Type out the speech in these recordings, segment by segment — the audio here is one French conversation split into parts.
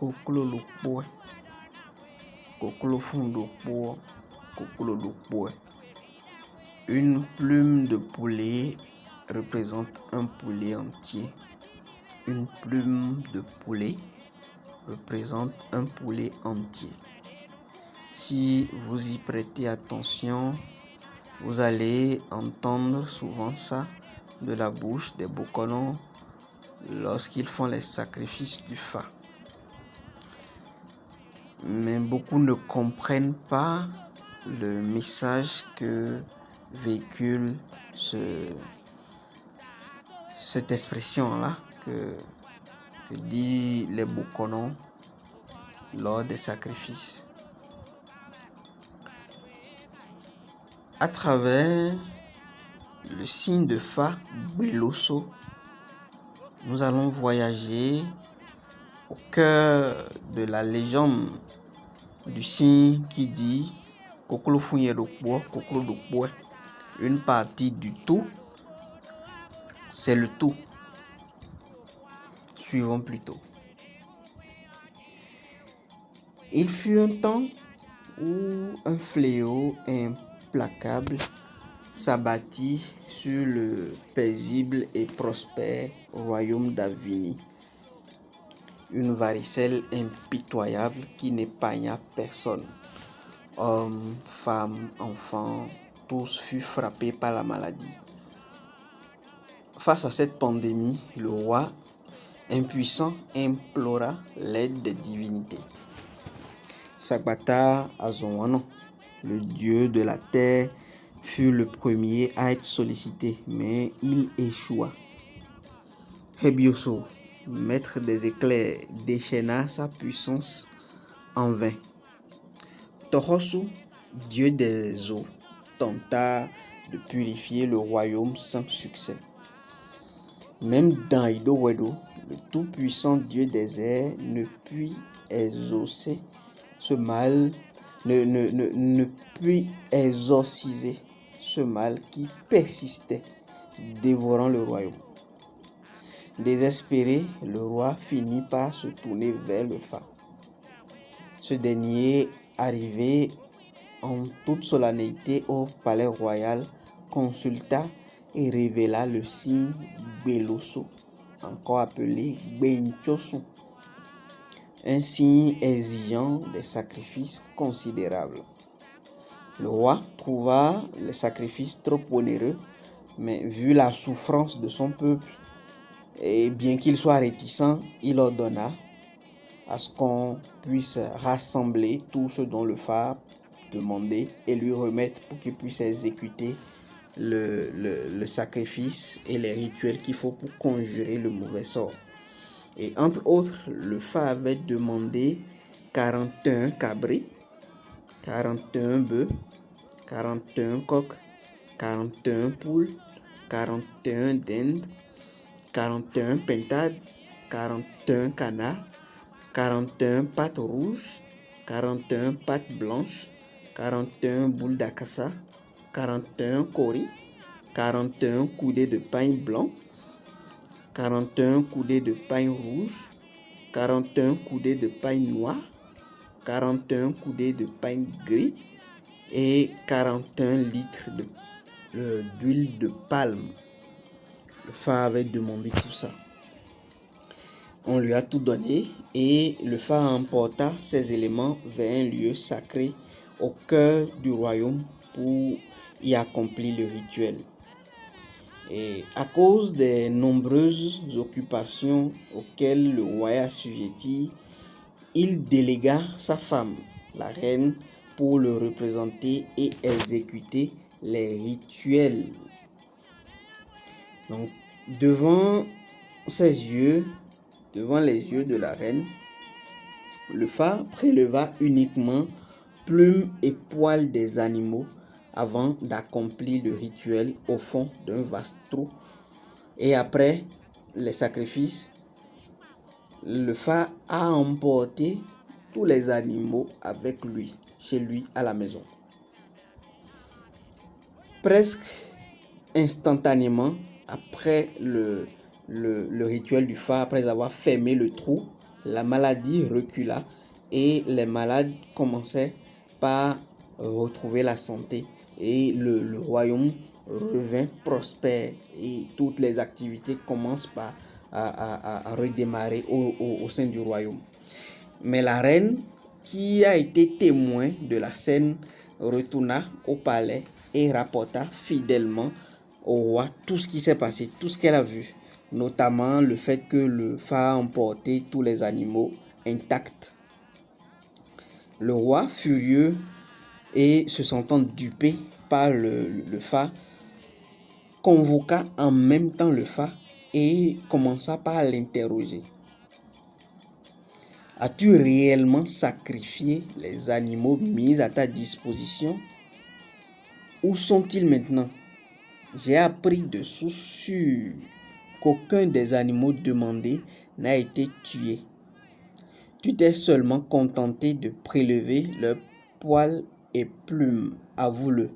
Kokololukpoe, kokolofundokpoe, kokololukpoe. Une plume de poulet représente un poulet entier. Une plume de poulet représente un poulet entier. Si vous y prêtez attention, vous allez entendre souvent ça de la bouche des Bokono lorsqu'ils font les sacrifices du Fa. Mais beaucoup ne comprennent pas le message que véhicule cette expression-là que dit les Bokono lors des sacrifices. À travers le signe de Fa, Beloso, nous allons voyager au cœur de la légende du signe qui dit Kokolo Funyedokpo, Kokolo Dokpo. Une partie du tout, c'est le tout. Suivons plutôt. Il fut un temps où un fléau implacable s'abattit sur le paisible et prospère royaume d'Avini. Une varicelle impitoyable qui n'épargna personne. Hommes, femmes, enfants, tous furent frappés par la maladie. Face à cette pandémie, le roi, impuissant, implora l'aide des divinités. Sagbata Azonwano, le dieu de la terre, fut le premier à être sollicité, mais il échoua. Hebioso, maître des éclairs, déchaîna sa puissance en vain. Tohosu, dieu des eaux, tenta de purifier le royaume sans succès. Même Daido Wedo, le tout-puissant dieu des airs, ne put exaucer ce mal, ne put exorciser ce mal qui persistait, dévorant le royaume. Désespéré, le roi finit par se tourner vers le Fa. Ce dernier, arrivé en toute solennité au palais royal, consulta et révéla le signe Beloso, encore appelé Benchosu, un signe exigeant des sacrifices considérables. Le roi trouva les sacrifices trop onéreux, mais vu la souffrance de son peuple, et bien qu'il soit réticent, il ordonna à ce qu'on puisse rassembler tout ce dont le Fa demandait et lui remettre pour qu'il puisse exécuter le sacrifice et les rituels qu'il faut pour conjurer le mauvais sort. Et entre autres, le Fa avait demandé 41 cabris, 41 bœufs, 41 coqs, 41 poules, 41 dindes, 41 pintades, 41 canards, 41 pâtes rouges, 41 pâtes blanches, 41 boules d'acassa, 41 coris, 41 coudées de pain blanc, 41 coudées de pain rouge, 41 coudées de pain noir, 41 coudées de pain gris et 41 litres d'huile de palme. Le Fa avait demandé tout ça. On lui a tout donné et le Fa emporta ces éléments vers un lieu sacré au cœur du royaume pour y accomplir le rituel. Et à cause des nombreuses occupations auxquelles le roi est assujetti, il délégua sa femme, la reine, pour le représenter et exécuter les rituels. Donc, devant ses yeux, devant les yeux de la reine, le Fa préleva uniquement plumes et poils des animaux avant d'accomplir le rituel au fond d'un vaste trou. Et après les sacrifices, le Fa a emporté tous les animaux avec lui, chez lui à la maison. Presque instantanément, après le rituel du Fa, après avoir fermé le trou, la maladie recula et les malades commençaient par retrouver la santé et le royaume revint prospère et toutes les activités commencent à redémarrer au sein du royaume. Mais la reine, qui a été témoin de la scène, retourna au palais et rapporta fidèlement au roi tout ce qui s'est passé, tout ce qu'elle a vu, notamment le fait que le phare a emporté tous les animaux intacts. Le roi, furieux et se sentant dupé par le phare, convoqua en même temps le phare et commença par l'interroger. As-tu réellement sacrifié les animaux mis à ta disposition? Où sont-ils maintenant? J'ai appris de source sûre qu'aucun des animaux demandés n'a été tué. Tu t'es seulement contenté de prélever leurs poils et plumes, avoue-le.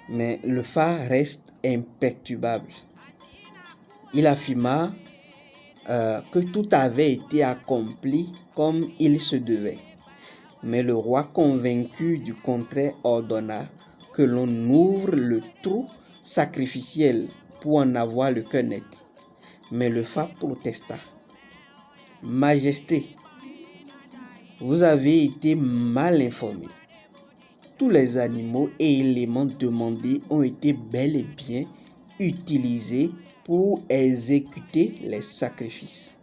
Mais le phare reste imperturbable. Il affirma que tout avait été accompli comme il se devait. Mais le roi, convaincu du contraire, ordonna que l'on ouvre le trou sacrificiel pour en avoir le cœur net. Mais le phare protesta. Majesté, vous avez été mal informé. Tous les animaux et éléments demandés ont été bel et bien utilisés pour exécuter les sacrifices.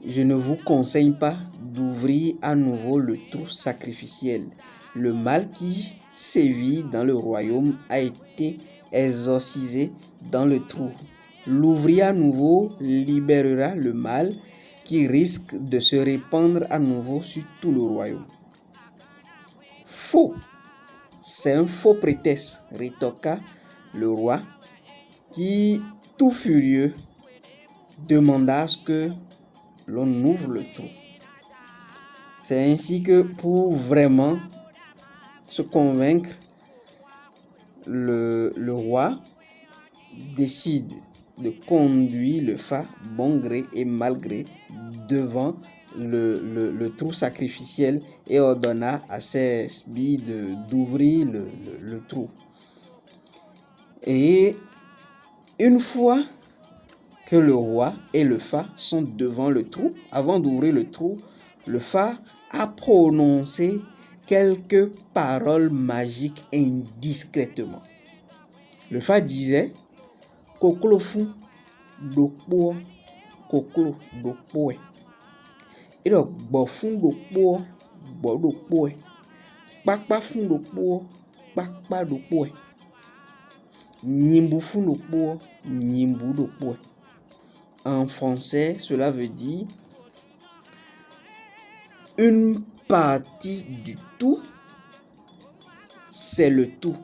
Je ne vous conseille pas d'ouvrir à nouveau le trou sacrificiel. Le mal qui sévit dans le royaume a été exorcisé dans le trou. L'ouvrir à nouveau libérera le mal qui risque de se répandre à nouveau sur tout le royaume. Faux! C'est un faux prétexte, rétorqua le roi, qui, tout furieux, demanda à ce que l'on ouvre le trou. C'est ainsi que pour vraiment se convaincre, le roi décide de conduire le phare bon gré et mal gré devant le trou sacrificiel et ordonna à ses sbires d'ouvrir le trou. Et une fois que le roi et le phare sont devant le trou, avant d'ouvrir le trou, le phare a prononcé quelques paroles magiques indiscrètement. Le phare disait Koklo fun dokpo koklo dokpo et donc bo fun dokpo bo dokpo pakpa fun dokpo pakpa dokpo nyimbu fun dokpo nyimbu dokpo. En français, cela veut dire une partie du tout, c'est le tout.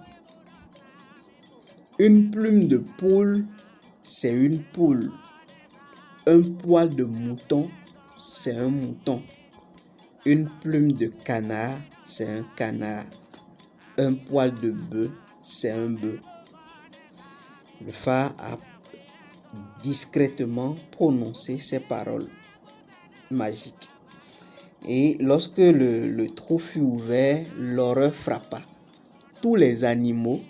Une plume de poule, c'est une poule. Un poil de mouton, c'est un mouton. Une plume de canard, c'est un canard. Un poil de bœuf, c'est un bœuf. Le phare a discrètement prononcé ces paroles magiques. Et lorsque le trou fut ouvert, l'horreur frappa. Tous les animaux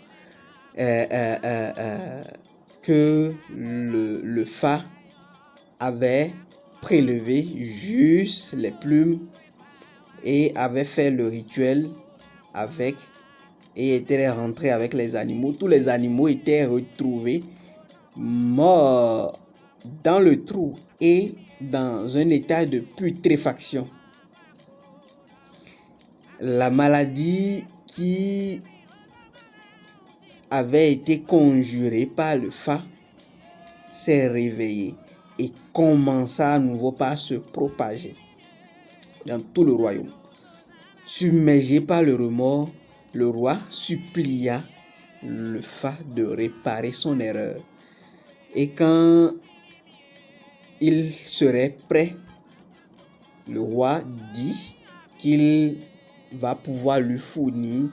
que le phare avait prélevé, juste les plumes, et avait fait le rituel avec, et était rentré avec les animaux. Tous les animaux étaient retrouvés morts dans le trou et dans un état de putréfaction. La maladie qui avait été conjurée par le phare s'est réveillée et commença à nouveau par se propager dans tout le royaume. Submergé par le remords, le roi supplia le phare de réparer son erreur. Et quand il serait prêt, le roi dit qu'il va pouvoir lui fournir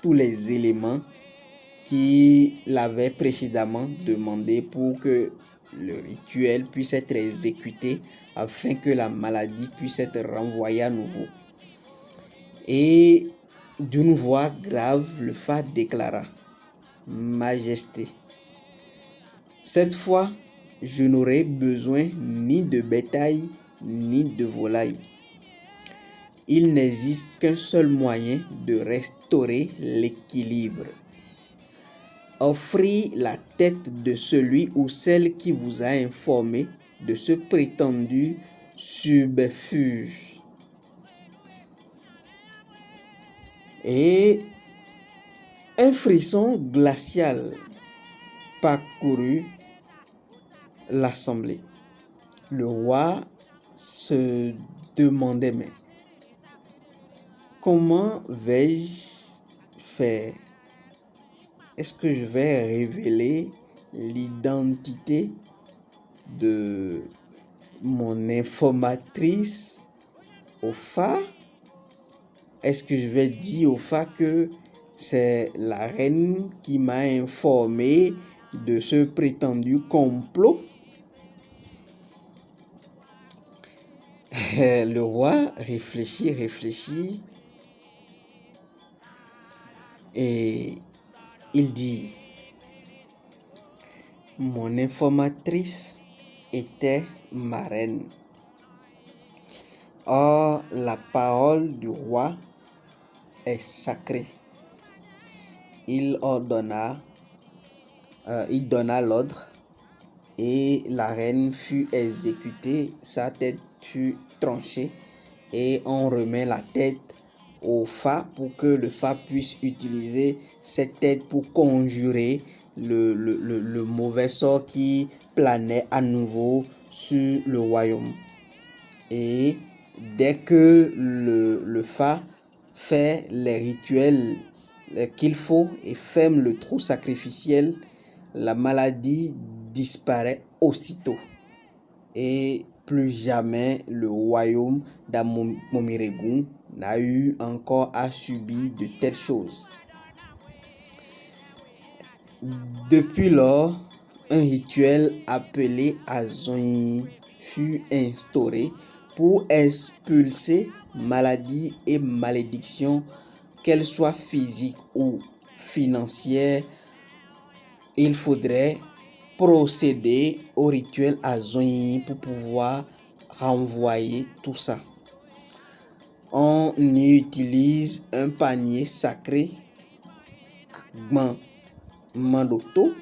tous les éléments qu'il avait précédemment demandé pour que le rituel puisse être exécuté afin que la maladie puisse être renvoyée à nouveau. Et d'une voix grave, le Fa déclara: Majesté, cette fois, je n'aurai besoin ni de bétail ni de volaille. Il n'existe qu'un seul moyen de restaurer l'équilibre. Offrez la tête de celui ou celle qui vous a informé de ce prétendu subterfuge. Et un frisson glacial parcourut l'assemblée. Le roi se demandait: mais comment vais-je faire? Est-ce que je vais révéler l'identité de mon informatrice au Fa? Est-ce que je vais dire au Fa que c'est la reine qui m'a informé de ce prétendu complot? Le roi réfléchit et il dit: mon informatrice était ma reine. Or, la parole du roi est sacrée. Il donna l'ordre et la reine fut exécutée, sa tête fut tranchée et on remet la tête au Fa pour que le Fa puisse utiliser cette tête pour conjurer le mauvais sort qui planait à nouveau sur le royaume. Et dès que le Fa fait les rituels qu'il faut et ferme le trou sacrificiel, la maladie disparaît aussitôt. Et plus jamais le royaume d'Amomiregun n'a eu encore à subir de telles choses. Depuis lors, un rituel appelé Azonyi fut instauré pour expulser maladies et malédictions, qu'elles soient physiques ou financières. Il faudrait procéder au rituel Azonyi pour pouvoir renvoyer tout ça. On y utilise un panier sacré, Mandoto,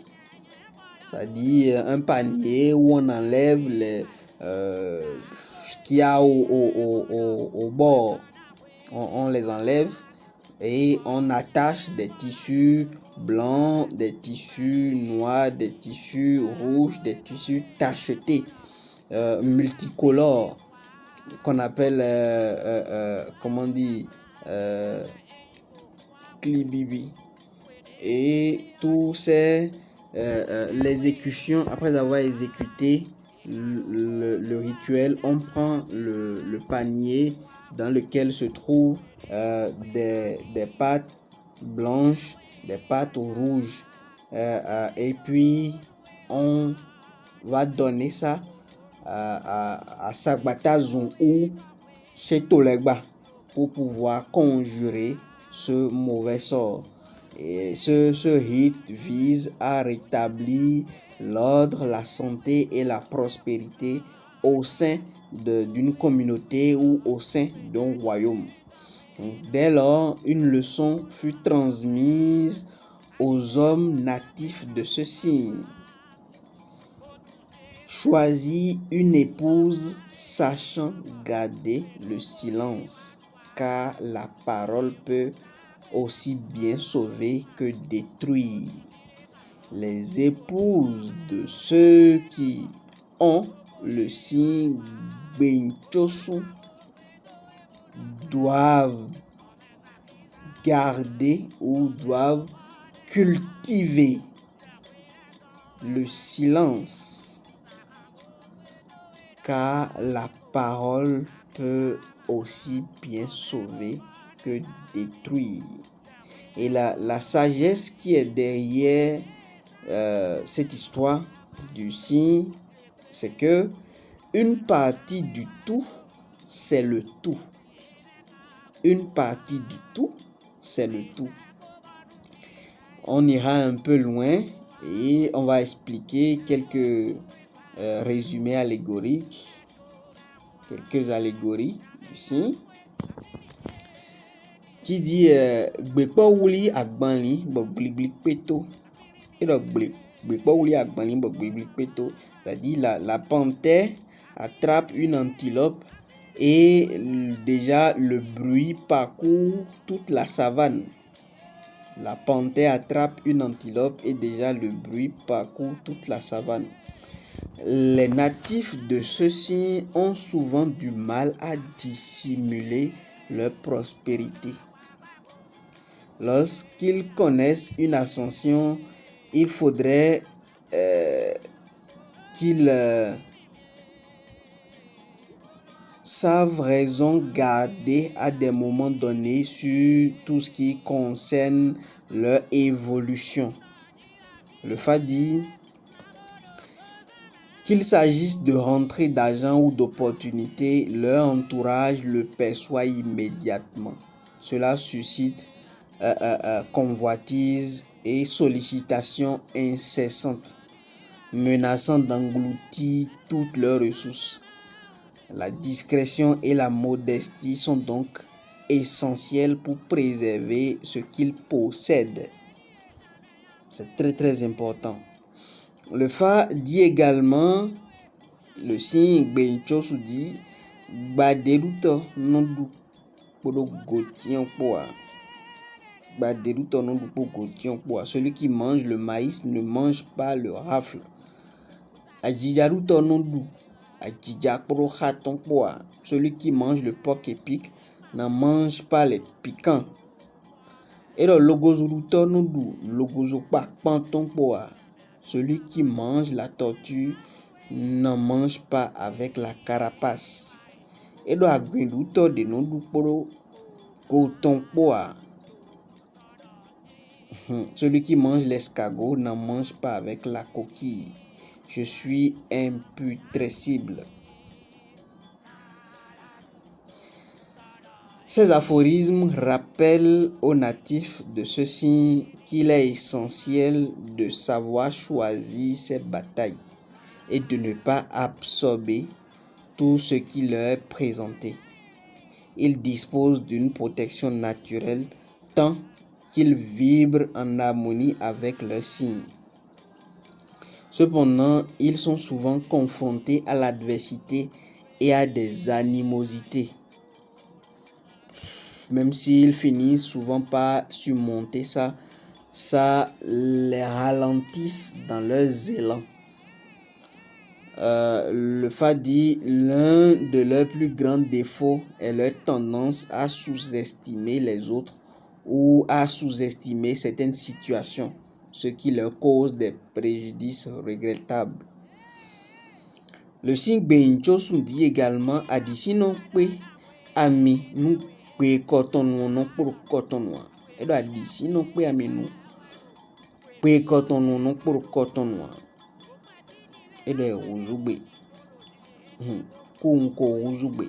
c'est-à-dire un panier où on enlève ce qu'il y a au bord. On les enlève et on attache des tissus blancs, des tissus noirs, des tissus rouges, des tissus tachetés, multicolores, qu'on appelle, comment on dit, klibibi. Et tous ces l'exécution, après avoir exécuté le rituel, on prend le panier dans lequel se trouvent des pâtes blanches, des pâtes rouges, et puis on va donner ça à Sagbata-Zun ou chez Tolegba pour pouvoir conjurer ce mauvais sort. Et ce rite vise à rétablir l'ordre, la santé et la prospérité au sein d'une communauté ou au sein d'un royaume. Dès lors, une leçon fut transmise aux hommes natifs de ce signe. Choisis une épouse sachant garder le silence, car la parole peut aussi bien sauver que détruire. Les épouses de ceux qui ont le signe Benchosu doivent garder ou doivent cultiver le silence, car la parole peut aussi bien sauver que détruire. Et la sagesse qui est derrière cette histoire du signe c'est que une partie du tout, c'est le tout. Une partie du tout, c'est le tout. On ira un peu loin et on va expliquer quelques résumés allégoriques, quelques allégories ici, qui dit Gbekpo wuli agbanli bo gbligli peto. Et le Gbekpo wuli agbanli bo gbligli peto, c'est-à-dire la panthère attrape une antilope et déjà le bruit parcourt toute la savane. La panthère attrape une antilope et déjà le bruit parcourt toute la savane. Les natifs de ceux-ci ont souvent du mal à dissimuler leur prospérité. Lorsqu'ils connaissent une ascension, il faudrait qu'ils savent raison garder à des moments donnés sur tout ce qui concerne leur évolution. Le fait dit qu'il s'agisse de rentrée d'argent ou d'opportunité, leur entourage le perçoit immédiatement. Cela suscite convoitise et sollicitation incessante, menaçant d'engloutir toutes leurs ressources. La discrétion et la modestie sont donc essentielles pour préserver ce qu'ils possèdent. C'est très très important. Le Fa dit également, le signe Gbenchosu dit Baderuto nondu podo gotien poa. Baderuto nondu podo gotien poa. Celui qui mange le maïs ne mange pas le rafle. Ajijaruto nondu. Ajijakporo khaton poa. Celui qui mange le porc épic n'en mange pas les piquants. Et le logozuruto nondu. Logozo pa panton poa. Celui qui mange la tortue n'en mange pas avec la carapace. Et do agwenduto de nondu poro goton poa. Celui qui mange l'escargot n'en mange pas avec la coquille. Je suis imputrescible. Ces aphorismes rappellent aux natifs de ce signe qu'il est essentiel de savoir choisir ses batailles et de ne pas absorber tout ce qui leur est présenté. Ils disposent d'une protection naturelle tant qu'ils vibrent en harmonie avec leurs signes. Cependant, ils sont souvent confrontés à l'adversité et à des animosités. Même s'ils finissent souvent par surmonter ça, ça les ralentisse dans leurs élans. Le Fa dit l'un de leurs plus grands défauts est leur tendance à sous-estimer les autres ou à sous-estimer certaines situations, ce qui leur cause des préjudices regrettables. Le signe Gbenchosu dit également Adisino Kwe Ami nous Kwe Kotonwa non pour Kotonwa. Et doit dire sinon Kwe Ami nous Kwe Kotonwa non pour Kotonwa. Et doit Ruzube. Kunko Ruzube.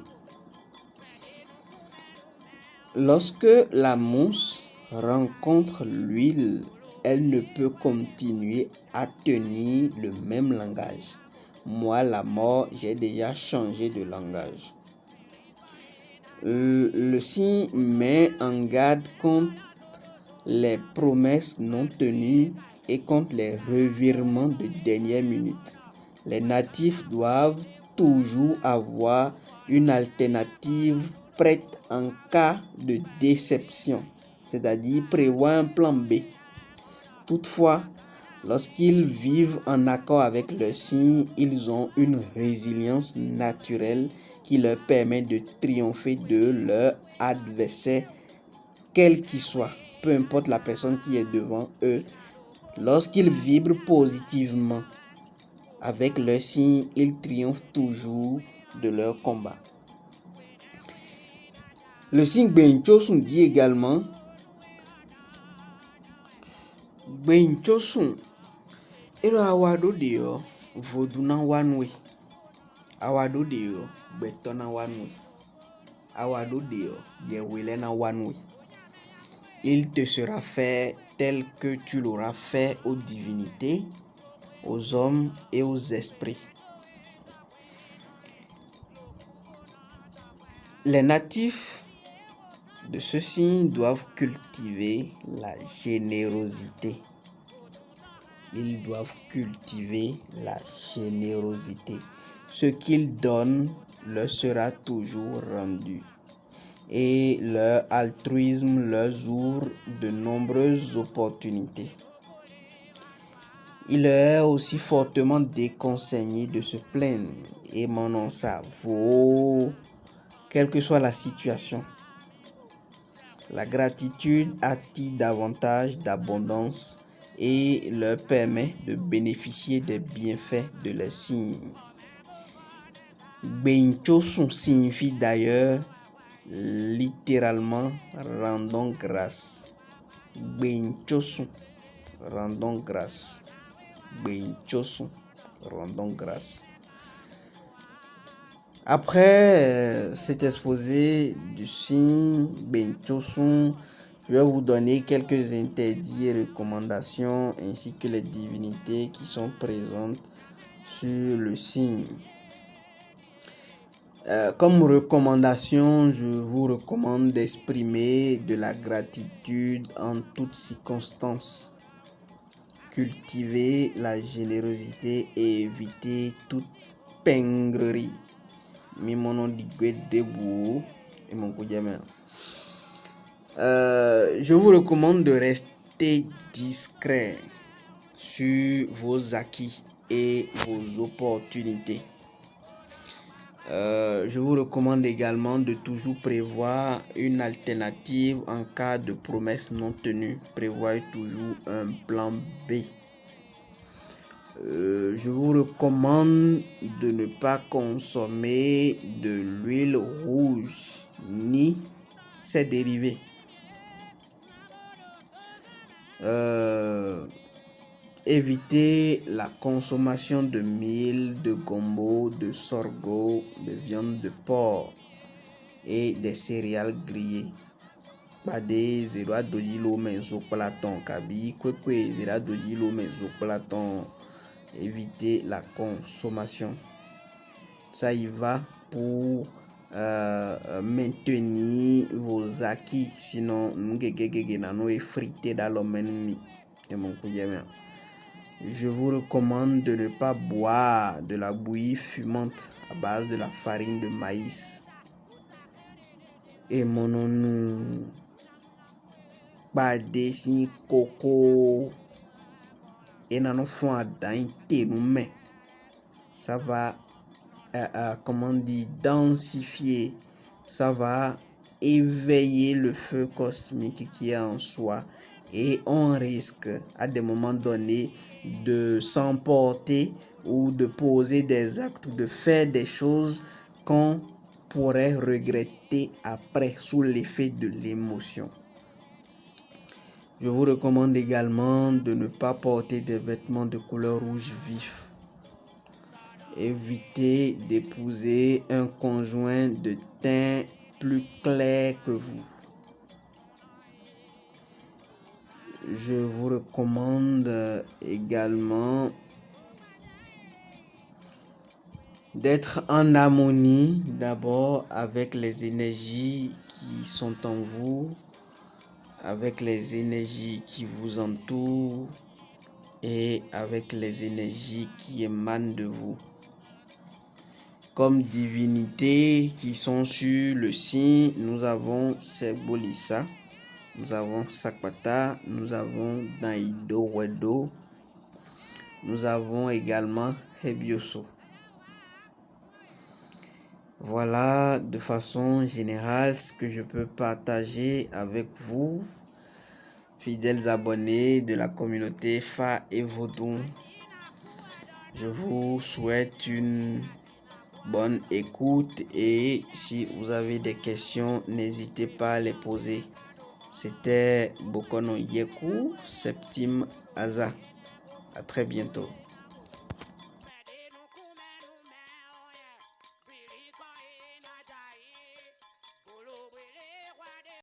Lorsque la mousse rencontre l'huile, elle ne peut continuer à tenir le même langage. Moi, la mort, j'ai déjà changé de langage. Le signe met en garde contre les promesses non tenues et contre les revirements de dernière minute. Les natifs doivent toujours avoir une alternative prête en cas de déception, c'est-à-dire prévoir un plan B. Toutefois, lorsqu'ils vivent en accord avec leurs signes, ils ont une résilience naturelle qui leur permet de triompher de leur adversaire, quel qu'il soit, peu importe la personne qui est devant eux. Lorsqu'ils vibrent positivement avec leurs signes, ils triomphent toujours de leur combat. Le signe Gbenchosu dit également Gbenchosu ero awado deo voduna wanwe. Awado deo betona wanwe. Awado deo yewelena wanwe. Il te sera fait tel que tu l'auras fait aux divinités, aux hommes et aux esprits. Les natifs de ce signe doivent cultiver la générosité. Ils doivent cultiver la générosité. Ce qu'ils donnent leur sera toujours rendu. Et leur altruisme leur ouvre de nombreuses opportunités. Il leur est aussi fortement déconseillé de se plaindre, et mon nom ça vaut, quelle que soit la situation. La gratitude attire davantage d'abondance et leur permet de bénéficier des bienfaits de leur signe. Benchosun signifie d'ailleurs littéralement rendons grâce. Benchosun, rendons grâce. Benchosun, rendons grâce. Après cet exposé du signe Benchosun, je vais vous donner quelques interdits et recommandations ainsi que les divinités qui sont présentes sur le signe. Comme recommandation, je vous recommande d'exprimer de la gratitude en toutes circonstances. Cultiver la générosité et éviter toute pingrerie. Je vous recommande de rester discret sur vos acquis et vos opportunités. Je vous recommande également de toujours prévoir une alternative en cas de promesse non tenue. Prévoyez toujours un plan B. Je vous recommande de ne pas consommer de l'huile rouge ni ses dérivés. Évitez la consommation de mil, de gombo, de sorgho, de viande de porc et des céréales grillées. Bade zero dojilo menzo platon kabi kwekwe zero dojilo menzo platon. Évitez la consommation. Ça y va pour maintenir vos acquis. Sinon, nous est frité dans l'homme. Je vous recommande de ne pas boire de la bouillie fumante à base de la farine de maïs. Et mon pas des coco et non fond à mais ça va comment dire densifier, ça va éveiller le feu cosmique qui est en soi et on risque à des moments donnés de s'emporter ou de poser des actes ou de faire des choses qu'on pourrait regretter après sous l'effet de l'émotion. Je vous recommande également de ne pas porter des vêtements de couleur rouge vif. Évitez d'épouser un conjoint de teint plus clair que vous. Je vous recommande également d'être en harmonie d'abord avec les énergies qui sont en vous, avec les énergies qui vous entourent et avec les énergies qui émanent de vous. Comme divinités qui sont sur le signe, nous avons Serbolissa, nous avons Sakpata, nous avons Daido Wedo, nous avons également Hebioso. Voilà de façon générale ce que je peux partager avec vous, fidèles abonnés de la communauté Fa et Vodou. Je vous souhaite une bonne écoute et si vous avez des questions, n'hésitez pas à les poser. C'était Bokono Yeku, Septime Aza. À très bientôt.